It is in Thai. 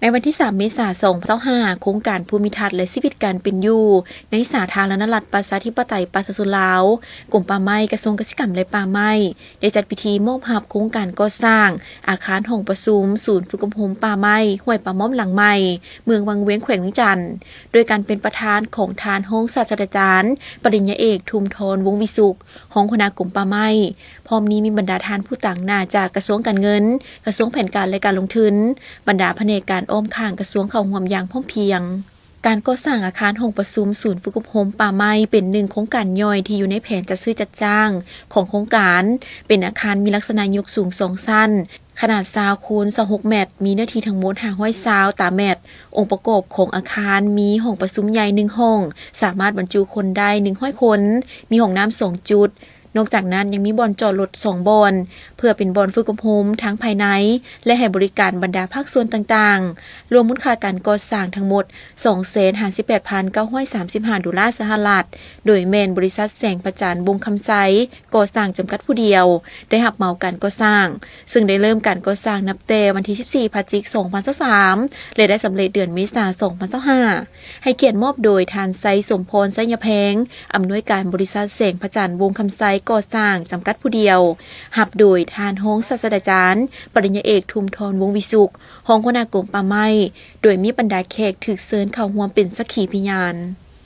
ในวันที่ 3 เมษายน 2025 โครงการภูมิทัศน์และชีวิตการเป็นอยู่ในสาธารณรัฐประชาธิปไตยประชาชนลาวกรมป่าไม้กระทรวงเกษตรกรรมและป่าไม้ได้จัดพิธีมอบรับโครงการก่อสร้างอาคารห้องประชุมศูนย์ฝึกอบรมป่าไม้ห้วยป่าม้อมหลังใหม่เมืองวังเวียงแขวงเวียงจันทน์โดยการเป็นประธานของทานห้องศาสตราจารย์ปริญญาเอกทุมทรวงศ์วิสุขห้องคณะกรมป่าไม้พร้อมนี้มีบรรดาทานผู้ต่างหน้าจากกระทรวงการเงินกระทรวงแผนการและการลงทุนบรรดาแผนกการอ้อมข้างกระทรวงเข้าร่วมอย่างพร้อมเพรียงการก่อสร้างอาคารห้องประชุมศูนย์ฝึกอบรมป่าไม้เป็นหนึ่งโครงการย่อยที่อยู่ในแผนจัดซื้อจัดจ้างของโครงการเป็นอาคารมีลักษณะยกสูง2ชั้นขนาด20คูณ26เมตรมีเนื้อที่ทั้งหมด520ตารางเมตรองค์ประกอบของอาคารมีห้องประชุมใหญ่1ห้องสามารถบรรจุคนได้100คนมีห้องน้ำ2จุดนอกจากนั้นยังมีบ่อนจอดรถ2บ่อนเพื่อเป็นบ่อนฝึกอบรมทั้งภายในและให้บริการบรรดาภาคส่วนต่างๆรวมมูลค่าการก่อสร้างทั้งหมด 258,935 ดอลลาร์สหรัฐโดยแม่นบริษัทแสงประจันบงคำไซก่อสร้างจำกัดผู้เดียวได้รับเหมาการก่อสร้างซึ่งได้เริ่มการก่อสร้างนับแต่วันที่ 14 พฤศจิกายน 2023และได้สำเร็จเดือนเมษายน 2025ให้เกียรติมอบโดยทานไซสมพรไซยแพงอำนวยการบริษัทแสงประจันบงคำไซก่อสร้างจำกัดผู้เดียวหับโดยทานห้องศาสตราจารย์ปริญญาเอกทุมทรวงศ์วิสุขห้องคณะกรมป่าไม้โดยมีบรรดาแขกถูกเชิญเข้าร่วมเป็นสักขีพยาน